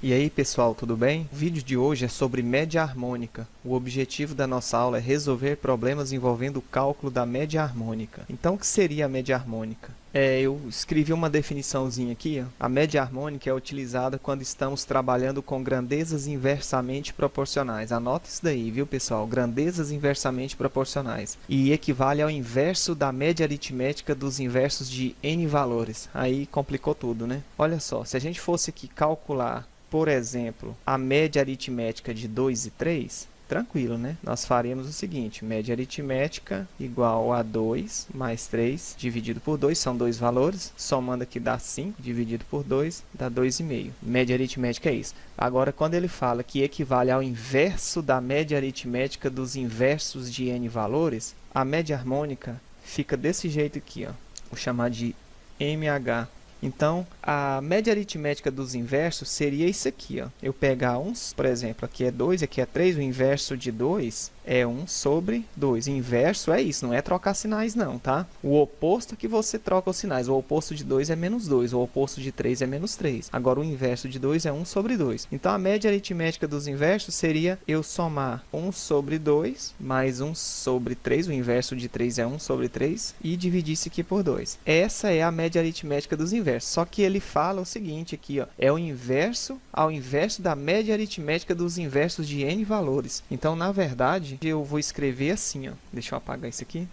E aí pessoal, tudo bem? O vídeo de hoje é sobre média harmônica. O objetivo da nossa aula é resolver problemas envolvendo o cálculo da média harmônica. Então o que seria a média harmônica? Eu escrevi uma definiçãozinha aqui. A média harmônica é utilizada quando estamos trabalhando com grandezas inversamente proporcionais. Anota isso daí, viu pessoal? Grandezas inversamente proporcionais. E equivale ao inverso da média aritmética dos inversos de n valores. Aí complicou tudo, né? Olha só, se a gente fosse aqui calcular, por exemplo, a média aritmética de 2 e 3, tranquilo, né? Nós faremos o seguinte, média aritmética igual a 2 mais 3 dividido por 2, são dois valores, somando aqui dá 5, dividido por 2, dá 2,5. Média aritmética é isso. Agora, quando ele fala que equivale ao inverso da média aritmética dos inversos de n valores, a média harmônica fica desse jeito aqui, ó. Vou chamar de MH. Então, a média aritmética dos inversos seria isso aqui, ó. Eu pegar uns, por exemplo, aqui é 2, aqui é 3, o inverso de 2 é 1 sobre 2. Inverso é isso, não é trocar sinais não, tá? O oposto que você troca os sinais. O oposto de 2 é menos 2, o oposto de 3 é menos 3. Agora, o inverso de 2 é 1 sobre 2. Então, a média aritmética dos inversos seria eu somar 1 sobre 2 mais 1 sobre 3. O inverso de 3 é 1 sobre 3 e dividir isso aqui por 2. Essa é a média aritmética dos inversos. Só que ele fala o seguinte aqui, ó, é o inverso ao inverso da média aritmética dos inversos de n valores. Então, na verdade, eu vou escrever assim, ó. Deixa eu apagar isso aqui.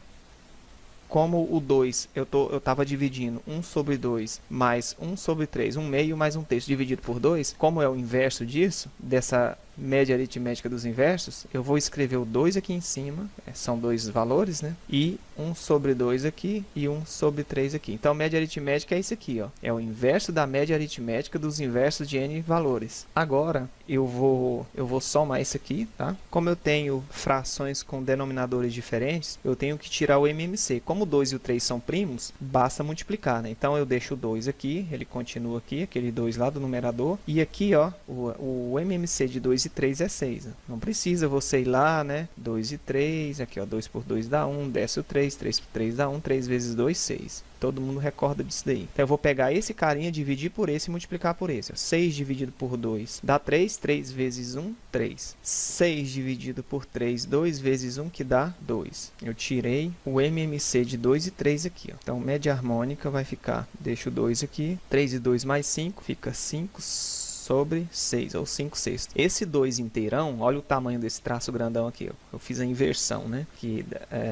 Como o 2, eu estava dividindo 1 sobre 2 mais 1 sobre 3, 1 meio mais 1 terço dividido por 2, como é o inverso disso, dessa média aritmética dos inversos, eu vou escrever o 2 aqui em cima, são dois valores, né? E 1 sobre 2 aqui e 1 sobre 3 aqui. Então, média aritmética é isso aqui, ó. É o inverso da média aritmética dos inversos de n valores. Agora, eu vou somar isso aqui, tá? Como eu tenho frações com denominadores diferentes, eu tenho que tirar o MMC. Como o 2 e o 3 são primos, basta multiplicar, né? Então, eu deixo o 2 aqui, ele continua aqui, aquele 2 lá do numerador. E aqui, ó, o MMC de 2 e 3 é 6. Não precisa você ir lá, né? 2 e 3, aqui, ó, 2 por 2 dá 1, desce o 3, 3 por 3 dá 1, 3 vezes 2, 6. Todo mundo recorda disso daí. Então, eu vou pegar esse carinha, dividir por esse e multiplicar por esse. Ó. 6 dividido por 2 dá 3. 3 vezes 1, 3. 6 dividido por 3, 2 vezes 1, que dá 2. Eu tirei o MMC de 2 e 3 aqui. Ó. Então, média harmônica vai ficar, deixa o 2 aqui. 3 e 2 mais 5, fica 5 sobre 6, ou 5 sextos. Esse 2 inteirão, olha o tamanho desse traço grandão aqui. Ó. Eu fiz a inversão, né? Que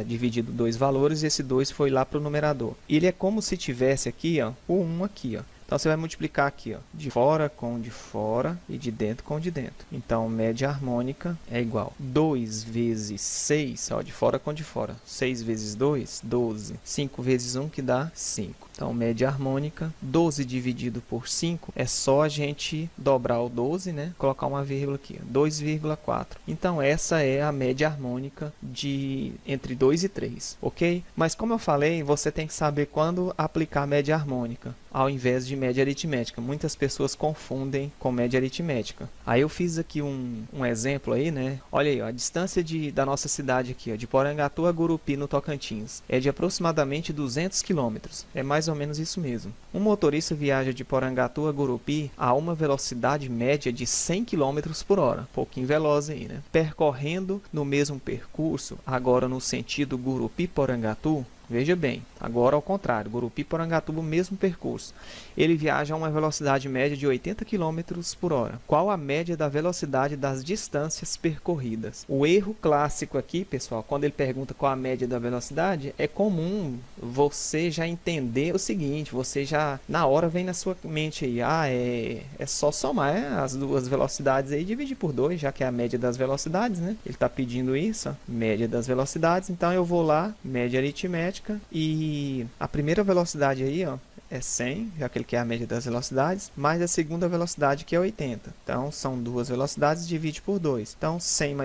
dividido dois valores, e esse 2 foi lá para o numerador. Ele é como se tivesse aqui, ó, o 1 aqui, ó. Então, você vai multiplicar aqui, ó, de fora com de fora e de dentro com de dentro. Então, média harmônica é igual 2 vezes 6, ó, de fora com de fora. 6 vezes 2, 12. 5 vezes 1, que dá 5. Então, média harmônica, 12 dividido por 5, é só a gente dobrar o 12, né? Colocar uma vírgula aqui, 2,4. Então, essa é a média harmônica entre 2 e 3, ok? Mas, como eu falei, você tem que saber quando aplicar média harmônica, ao invés de média aritmética. Muitas pessoas confundem com média aritmética. Aí, eu fiz aqui um exemplo aí, né? Olha aí, ó, a distância da nossa cidade aqui, ó, de Porangatu a Gurupi, no Tocantins, é de aproximadamente 200 quilômetros. É mais ou menos isso mesmo. Um motorista viaja de Porangatu a Gurupi a uma velocidade média de 100 km por hora. Pouquinho veloz aí, né? Percorrendo no mesmo percurso, agora no sentido Gurupi-Porangatu, veja bem, agora ao contrário, Gurupi-Porangatuba, o mesmo percurso. Ele viaja a uma velocidade média de 80 km por hora. Qual a média da velocidade das distâncias percorridas? O erro clássico aqui, pessoal, quando ele pergunta qual a média da velocidade, é comum você já entender o seguinte, você já, na hora, vem na sua mente aí, é só somar as duas velocidades aí e dividir por 2, já que é a média das velocidades, né? Ele está pedindo isso, ó, média das velocidades, então eu vou lá, média aritmética, e a primeira velocidade aí, ó, é 100, já que ele quer a média das velocidades, mais a segunda velocidade, que é 80. Então, são duas velocidades, divide por 2. Então, 100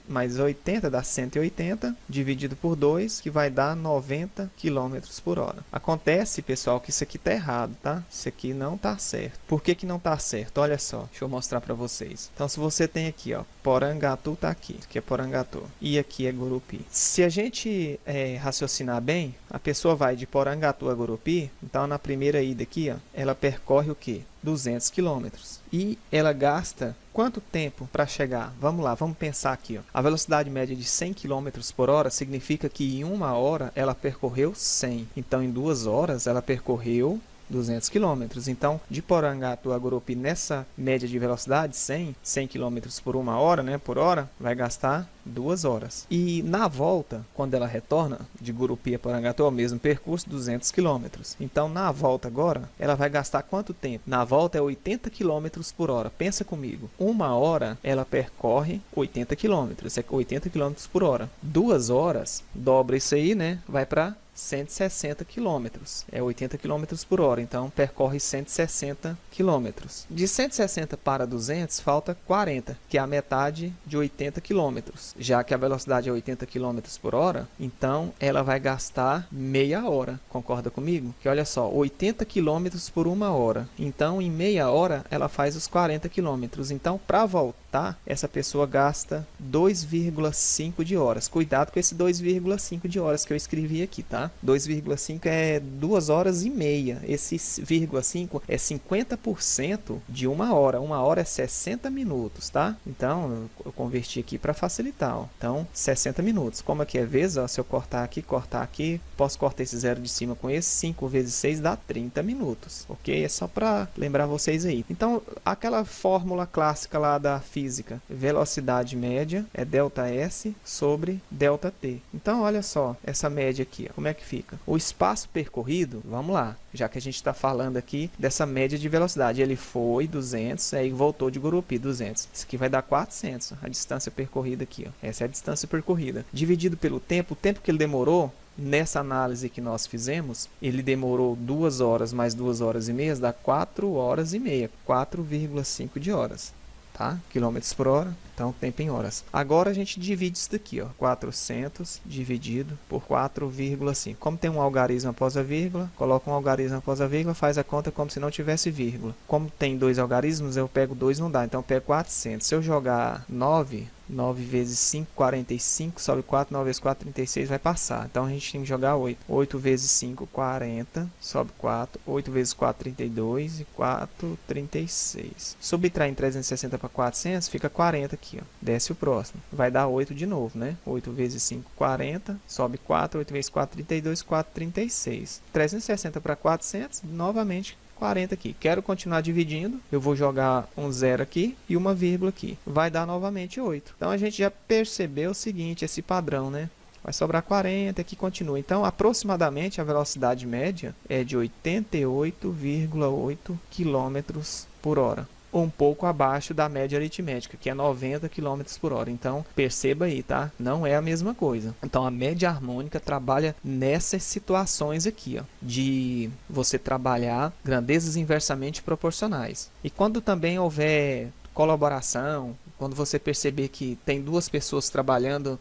mais 80 dá 180, dividido por 2, que vai dar 90 km por hora. Acontece, pessoal, que isso aqui está errado, tá? Isso aqui não está certo. Por que não está certo? Olha só, deixa eu mostrar para vocês. Então, se você tem aqui, ó, Porangatu está aqui, aqui é Porangatu, e aqui é Gurupi. Se a gente raciocinar bem, a pessoa vai de Porangatu a Gurupi, então, na primeira ida aqui, ó, ela percorre o quê? 200 km. E ela gasta quanto tempo para chegar? Vamos lá, vamos pensar aqui. Ó. A velocidade média de 100 km por hora significa que em 1 hora ela percorreu 100. Então, em 2 horas, ela percorreu 200 km. Então, de Porangatu a Gurupi, nessa média de velocidade, 100 km por 1 hora, né, por hora, vai gastar 2 horas. E na volta, quando ela retorna de Gurupi a Porangatu, é o mesmo percurso, 200 km. Então, na volta agora, ela vai gastar quanto tempo? Na volta é 80 km por hora. Pensa comigo. 1 hora, ela percorre 80 km. É 80 km por hora. 2 horas, dobra isso aí, né? Vai para 160 km. É 80 km por hora. Então, percorre 160 km. De 160 para 200, falta 40, que é a metade de 80 km. Já que a velocidade é 80 km por hora, então ela vai gastar meia hora. Concorda comigo? Que olha só, 80 km por 1 hora. Então, em meia hora, ela faz os 40 km. Então, para voltar, essa pessoa gasta 2,5 de horas. Cuidado com esse 2,5 de horas que eu escrevi aqui, tá? 2,5 é 2 horas e meia. Esse 0,5 é 50% de 1 hora. 1 hora é 60 minutos, tá? Então, eu converti aqui para facilitar. Ó. Então, 60 minutos. Como aqui é vezes, ó, se eu cortar aqui, posso cortar esse zero de cima com esse. 5 vezes 6 dá 30 minutos, ok? É só para lembrar vocês aí. Então, aquela fórmula clássica lá da física, velocidade média é ΔS sobre ΔT. Então, olha só, essa média aqui, ó, como é que fica? O espaço percorrido, vamos lá, já que a gente está falando aqui dessa média de velocidade. Ele foi 200, aí voltou de Gurupi, 200. Isso aqui vai dar 400, a distância percorrida aqui. Ó. Essa é a distância percorrida. Dividido pelo tempo, o tempo que ele demorou, nessa análise que nós fizemos, ele demorou 2 horas mais 2 horas e meia, dá 4 horas e meia, 4,5 de horas. Tá? Quilômetros por hora, então tempo em horas. Agora a gente divide isso daqui, ó, 400 dividido por 4,5. Como tem um algarismo após a vírgula, coloca um algarismo após a vírgula, faz a conta como se não tivesse vírgula. Como tem 2 algarismos, eu pego 2, não dá, então eu pego 400. Se eu jogar 9 vezes 5, 45, sobe 4, 9 vezes 4, 36, vai passar. Então, a gente tem que jogar 8. 8 vezes 5, 40, sobe 4. 8 vezes 4, 32 e 4, 36. Subtraindo 360 para 400, fica 40 aqui. Ó. Desce o próximo. Vai dar 8 de novo, né? 8 vezes 5, 40, sobe 4. 8 vezes 4, 32, 4, 36. 360 para 400, novamente 40 aqui. Quero continuar dividindo, eu vou jogar um zero aqui e uma vírgula aqui. Vai dar novamente 8. Então, a gente já percebeu o seguinte, esse padrão, né? Vai sobrar 40, aqui continua. Então, aproximadamente, a velocidade média é de 88,8 km por hora. Um pouco abaixo da média aritmética, que é 90 km por hora. Então, perceba aí, tá? Não é a mesma coisa. Então, a média harmônica trabalha nessas situações aqui, ó, de você trabalhar grandezas inversamente proporcionais. E quando também houver colaboração, quando você perceber que tem duas pessoas trabalhando,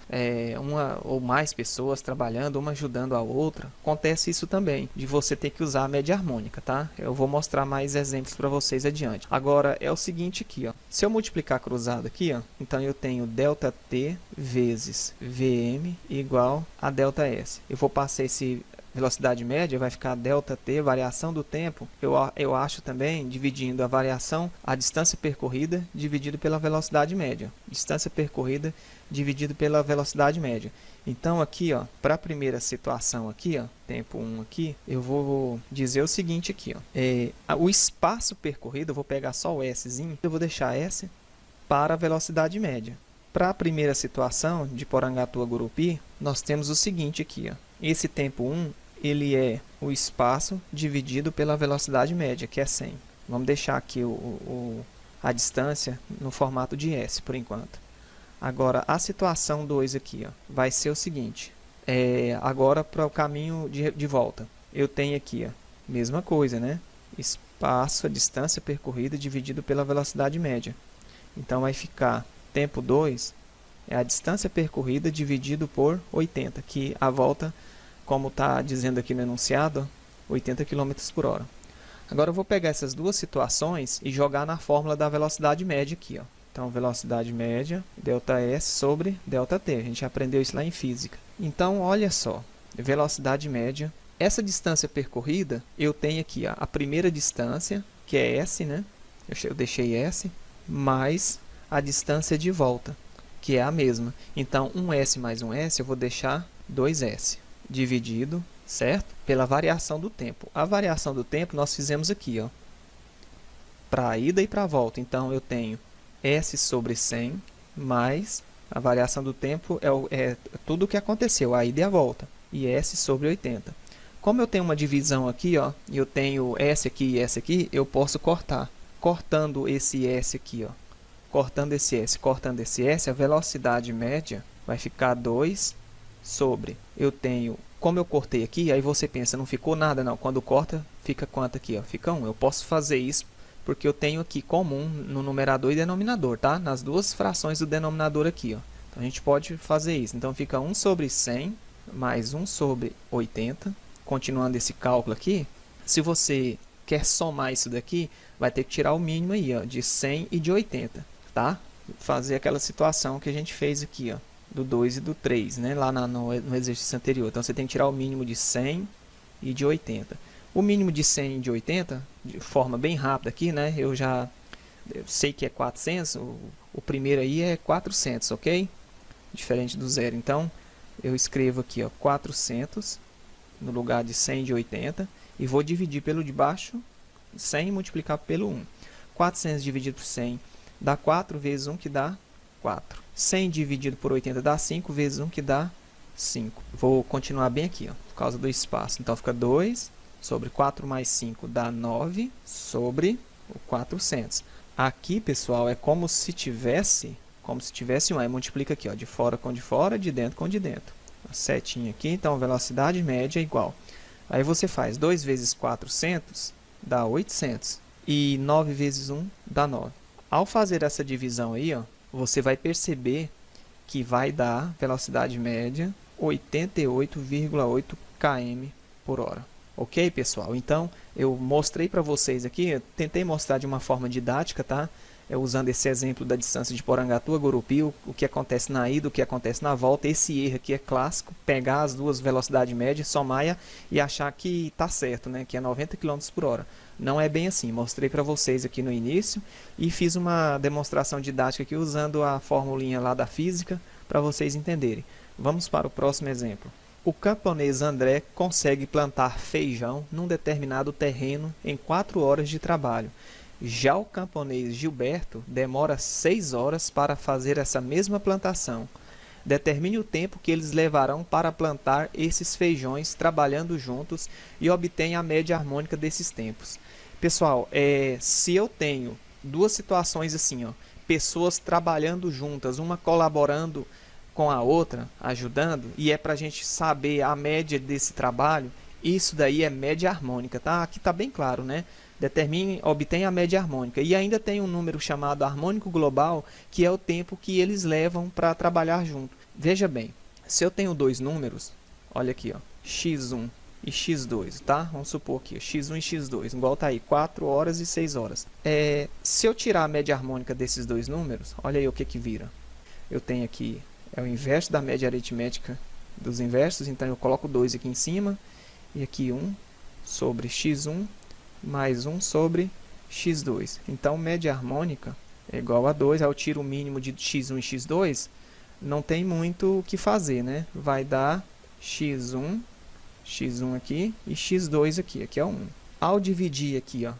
uma ou mais pessoas trabalhando, uma ajudando a outra, acontece isso também, de você ter que usar a média harmônica, tá? Eu vou mostrar mais exemplos para vocês adiante. Agora, é o seguinte aqui, ó. Se eu multiplicar cruzado aqui, ó, então eu tenho ΔT vezes Vm igual a ΔS. Eu vou passar esse velocidade média, vai ficar ΔT, variação do tempo, eu acho também, dividindo a variação, a distância percorrida, dividido pela velocidade média. Distância percorrida, dividido pela velocidade média. Então, aqui, ó, para a primeira situação aqui, ó, tempo 1 aqui, eu vou dizer o seguinte aqui, ó, o espaço percorrido, eu vou pegar só o Szinho, eu vou deixar S para a velocidade média. Para a primeira situação, de Porangatu a Gurupi, nós temos o seguinte aqui, ó, esse tempo 1, ele é o espaço dividido pela velocidade média, que é 100. Vamos deixar aqui a distância no formato de S, por enquanto. Agora, a situação 2 aqui, ó, vai ser o seguinte. Agora, para o caminho de volta. Eu tenho aqui, ó, mesma coisa, né? Espaço, a distância percorrida dividido pela velocidade média. Então, vai ficar tempo 2 é a distância percorrida dividido por 80, que a volta, como está dizendo aqui no enunciado, 80 km por hora. Agora eu vou pegar essas duas situações e jogar na fórmula da velocidade média aqui. Ó. Então, velocidade média, ΔS sobre ΔT. A gente aprendeu isso lá em física. Então, olha só, velocidade média. Essa distância percorrida, eu tenho aqui ó, a primeira distância, que é S, né? Eu deixei S, mais a distância de volta, que é a mesma. Então, 1S mais 1S, eu vou deixar 2S, dividido, certo? Pela variação do tempo. A variação do tempo nós fizemos aqui, ó, para a ida e para a volta. Então, eu tenho S sobre 100, mais a variação do tempo é tudo o que aconteceu, a ida e a volta, e S sobre 80. Como eu tenho uma divisão aqui, ó, e eu tenho S aqui e S aqui, eu posso cortar. Cortando esse S aqui, ó, cortando esse S, a velocidade média vai ficar 2 sobre, eu tenho, como eu cortei aqui, aí você pensa, não ficou nada, não. Quando corta, fica quanto aqui, ó? Fica 1. Eu posso fazer isso porque eu tenho aqui comum no numerador e denominador, tá? Nas duas frações do denominador aqui, ó. Então, a gente pode fazer isso. Então, fica 1 sobre 100 mais 1 sobre 80. Continuando esse cálculo aqui, se você quer somar isso daqui, vai ter que tirar o mínimo aí, ó, de 100 e de 80, tá? Fazer aquela situação que a gente fez aqui, ó, do 2 e do 3, né? Lá no exercício anterior. Então, você tem que tirar o mínimo de 100 e de 80. O mínimo de 100 e de 80, de forma bem rápida aqui, né? Eu sei que é 400, o primeiro aí é 400, ok? Diferente do zero. Então, eu escrevo aqui, ó, 400 no lugar de 100 e de 80 e vou dividir pelo de baixo, 100 e multiplicar pelo 1. 400 dividido por 100 dá 4 vezes 1, que dá 4. 100 dividido por 80 dá 5 vezes 1, que dá 5. Vou continuar bem aqui, ó, por causa do espaço. Então, fica 2 sobre 4 mais 5 dá 9 sobre o 400. Aqui, pessoal, é como se tivesse um, aí multiplica aqui, ó, de fora com de fora, de dentro com de dentro. A setinha aqui, então, velocidade média é igual. Aí você faz 2 vezes 400 dá 800 e 9 vezes 1 dá 9. Ao fazer essa divisão aí, ó, você vai perceber que vai dar velocidade média 88,8 km por hora. Ok, pessoal? Então, eu mostrei para vocês aqui, eu tentei mostrar de uma forma didática, tá? Usando esse exemplo da distância de Porangatu a Gurupi, o que acontece na ida, o que acontece na volta. Esse erro aqui é clássico, pegar as duas velocidades médias, somar e achar que está certo, né? Que é 90 km por hora. Não é bem assim. Mostrei para vocês aqui no início e fiz uma demonstração didática aqui usando a formulinha lá da física para vocês entenderem. Vamos para o próximo exemplo. O camponês André consegue plantar feijão num determinado terreno em 4 horas de trabalho. Já o camponês Gilberto demora 6 horas para fazer essa mesma plantação. Determine o tempo que eles levarão para plantar esses feijões trabalhando juntos e obtenha a média harmônica desses tempos. Pessoal, se eu tenho duas situações assim, ó, pessoas trabalhando juntas, uma colaborando com a outra, ajudando, e é para a gente saber a média desse trabalho, isso daí é média harmônica, tá? Aqui está bem claro, né? Obtenha a média harmônica. E ainda tem um número chamado harmônico global, que é o tempo que eles levam para trabalhar junto. Veja bem, se eu tenho dois números, olha aqui, ó, x1 e x2, tá? Vamos supor aqui, x1 e x2, igual tá aí, 4 horas e 6 horas. Se eu tirar a média harmônica desses dois números, olha aí o que vira. Eu tenho aqui, é o inverso da média aritmética dos inversos, então eu coloco 2 aqui em cima, e aqui 1 sobre x1 mais 1 sobre x2. Então, média harmônica é igual a 2. Aí eu tiro o mínimo de x1 e x2, não tem muito o que fazer, né? Vai dar x1 aqui e x2 aqui. Aqui é 1. Ao dividir aqui, ó,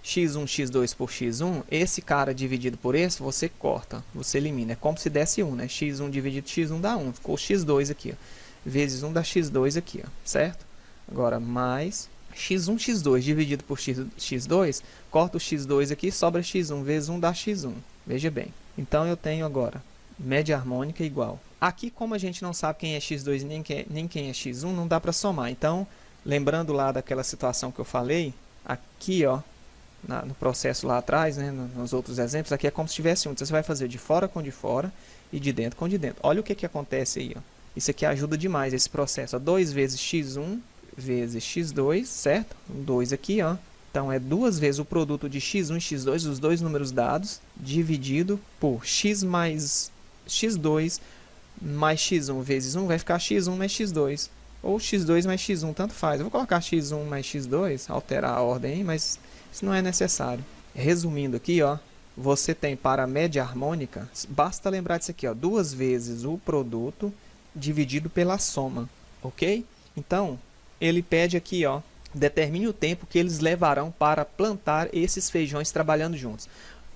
x1, x2 por x1, esse cara dividido por esse, você corta, você elimina. É como se desse 1, né? x1 dividido por x1 dá 1. Ficou x2 aqui, ó, vezes 1 dá x2 aqui, ó, certo? Agora, mais x1, x2 dividido por x2, corta o x2 aqui, sobra x1 vezes 1 dá x1. Veja bem. Então, eu tenho agora média harmônica igual. Aqui, como a gente não sabe quem é x2 nem quem é x1, não dá para somar. Então, lembrando lá daquela situação que eu falei, aqui, ó, no processo lá atrás, né, nos outros exemplos, aqui é como se tivesse 1. Então, você vai fazer de fora com de fora e de dentro com de dentro. Olha o que acontece aí, ó. Isso aqui ajuda demais, esse processo. 2 vezes x1 vezes x2, certo? 2 aqui, ó. Então, é 2 vezes o produto de x1 e x2, os dois números dados, dividido por x mais x2 mais x1 vezes 1, vai ficar x1 mais x2. Ou x2 mais x1, tanto faz. Eu vou colocar x1 mais x2, alterar a ordem aí, mas Isso não é necessário. Resumindo aqui, ó, você tem para a média harmônica, basta lembrar disso aqui, ó, 2 vezes o produto dividido pela soma, ok? Então, ele pede aqui, ó, determine o tempo que eles levarão para plantar esses feijões trabalhando juntos.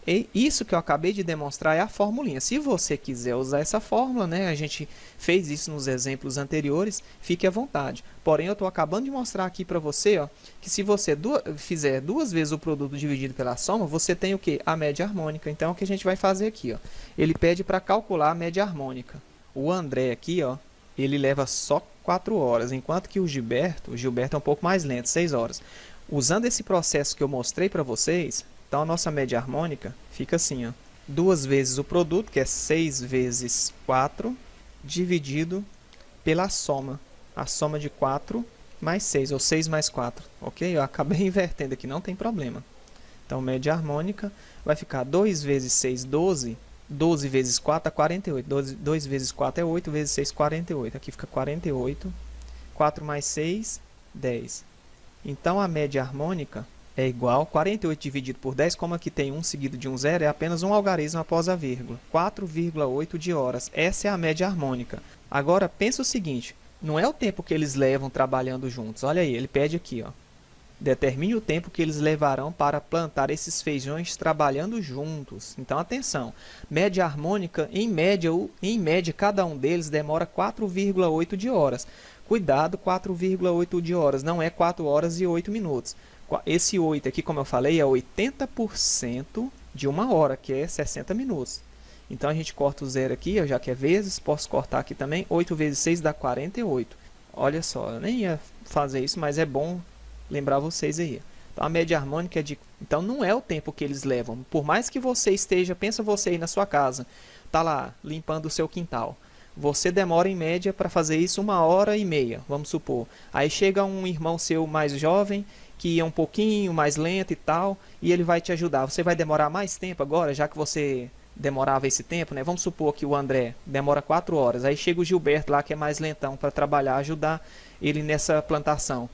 E isso que eu acabei de demonstrar é a formulinha. Se você quiser usar essa fórmula, né, a gente fez isso nos exemplos anteriores, fique à vontade. Porém, eu estou acabando de mostrar aqui para você, ó, que se você fizer 2 vezes o produto dividido pela soma, você tem o quê? A média harmônica. Então, o que a gente vai fazer aqui? Ó, ele pede para calcular a média harmônica. O André aqui, ó, ele leva só 4 horas, enquanto que o Gilberto é um pouco mais lento, 6 horas. Usando esse processo que eu mostrei para vocês, então a nossa média harmônica fica assim, ó, 2 vezes o produto, que é 6 vezes 4, dividido pela soma. A soma de 4 mais 6, ou 6 mais 4, ok? Eu acabei invertendo aqui, não tem problema. Então, média harmônica vai ficar 2 vezes 6, 12. 12 vezes 4 é 48. 2 vezes 4 é 8, vezes 6, 48. Aqui fica 48. 4 mais 6, 10. Então, a média harmônica é igual, 48 dividido por 10, como aqui tem um seguido de um zero, é apenas um algarismo após a vírgula. 4,8 de horas. Essa é a média harmônica. Agora, pensa o seguinte, não é o tempo que eles levam trabalhando juntos. Olha aí, ele pede aqui, ó. Determine o tempo que eles levarão para plantar esses feijões trabalhando juntos. Então, atenção. Média harmônica, em média, cada um deles demora 4,8 de horas. Cuidado, 4,8 de horas, não é 4 horas e 8 minutos. Esse 8 aqui, como eu falei, é 80% de 1 hora, que é 60 minutos. Então, a gente corta o zero aqui, já que é vezes, posso cortar aqui também. 8 vezes 6 dá 48. Olha só, eu nem ia fazer isso, mas é bom lembrar vocês aí. Então, a média harmônica é de... Então, não é o tempo que eles levam. Por mais que você esteja... Pensa você aí na sua casa, tá lá, limpando o seu quintal. Você demora, em média, para fazer isso 1h30, vamos supor. Aí chega um irmão seu mais jovem, que é um pouquinho mais lento e tal, e ele vai te ajudar. Você vai demorar mais tempo agora, já que você demorava esse tempo, né? Vamos supor que o André demora 4 horas. Aí chega o Gilberto lá, que é mais lentão, para trabalhar, ajudar ele nessa plantação.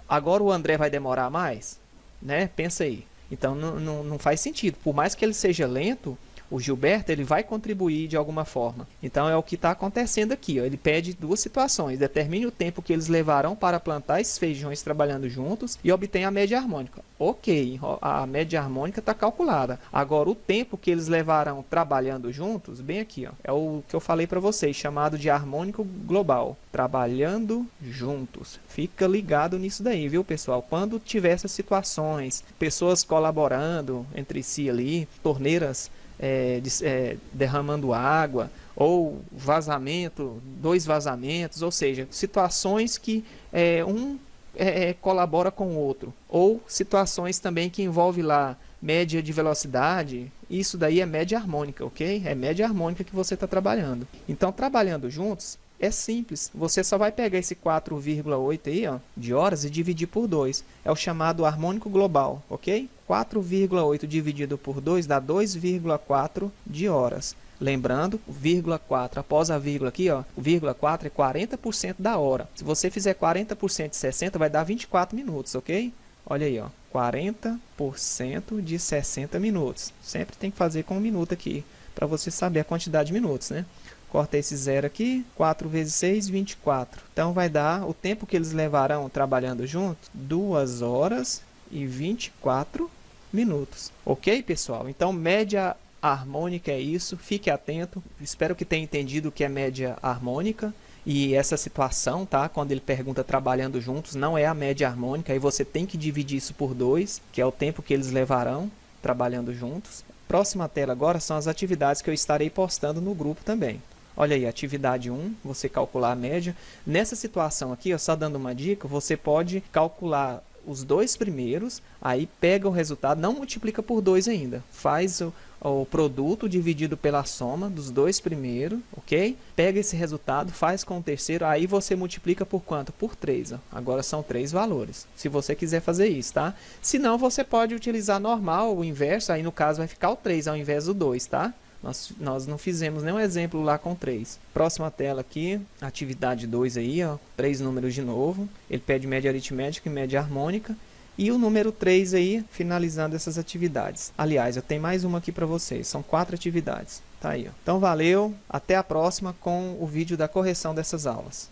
Agora o André vai demorar mais, né? Pensa aí. Então não faz sentido. Por mais que ele seja lento, o Gilberto ele vai contribuir de alguma forma. Então é o que está acontecendo aqui. Ó. Ele pede 2 situações. Determine o tempo que eles levarão para plantar esses feijões trabalhando juntos e obtenha a média harmônica. Ok, a média harmônica está calculada. Agora o tempo que eles levarão trabalhando juntos, bem aqui, ó, é o que eu falei para vocês, chamado de harmônico global. Trabalhando juntos. Fica ligado nisso daí, viu, pessoal? Quando tiver essas situações, pessoas colaborando entre si ali, torneiras derramando água, ou vazamento, 2 vazamentos, ou seja, situações que colabora com o outro, ou situações também que envolve lá média de velocidade, isso daí é média harmônica, ok? É média harmônica que você está trabalhando. Então, trabalhando juntos, é simples, você só vai pegar esse 4,8 aí, ó, de horas e dividir por 2. É o chamado harmônico global, ok? 4,8 dividido por 2 dá 2,4 de horas. Lembrando, vírgula 4, após a vírgula aqui, ó, o vírgula 4 é 40% da hora. Se você fizer 40% de 60, vai dar 24 minutos, ok? Olha aí, ó, 40% de 60 minutos. Sempre tem que fazer com 1 minuto aqui, para você saber a quantidade de minutos, né? Corta esse zero aqui, 4 vezes 6, 24. Então, vai dar o tempo que eles levarão trabalhando juntos, 2 horas e 24 minutos. Ok, pessoal? Então, média harmônica é isso. Fique atento. Espero que tenha entendido o que é média harmônica. E essa situação, tá? Quando ele pergunta trabalhando juntos, não é a média harmônica. Aí você tem que dividir isso por 2, que é o tempo que eles levarão trabalhando juntos. Próxima tela agora são as atividades que eu estarei postando no grupo também. Olha aí, atividade 1, você calcular a média. Nessa situação aqui, ó, só dando uma dica, você pode calcular os 2 primeiros, aí pega o resultado, não multiplica por 2 ainda. Faz o produto dividido pela soma dos 2 primeiros, ok? Pega esse resultado, faz com o terceiro, aí você multiplica por quanto? Por 3. Ó. Agora são 3 valores, se você quiser fazer isso, tá? Se não, você pode utilizar normal, o inverso, aí no caso vai ficar o 3 ao invés do 2, tá? Nós não fizemos nenhum exemplo lá com 3. Próxima tela aqui, atividade 2 aí, ó, 3 números de novo. Ele pede média aritmética e média harmônica. E o número 3 aí, finalizando essas atividades. Aliás, eu tenho mais uma aqui para vocês, são 4 atividades. Tá aí, ó. Então valeu, até a próxima com o vídeo da correção dessas aulas.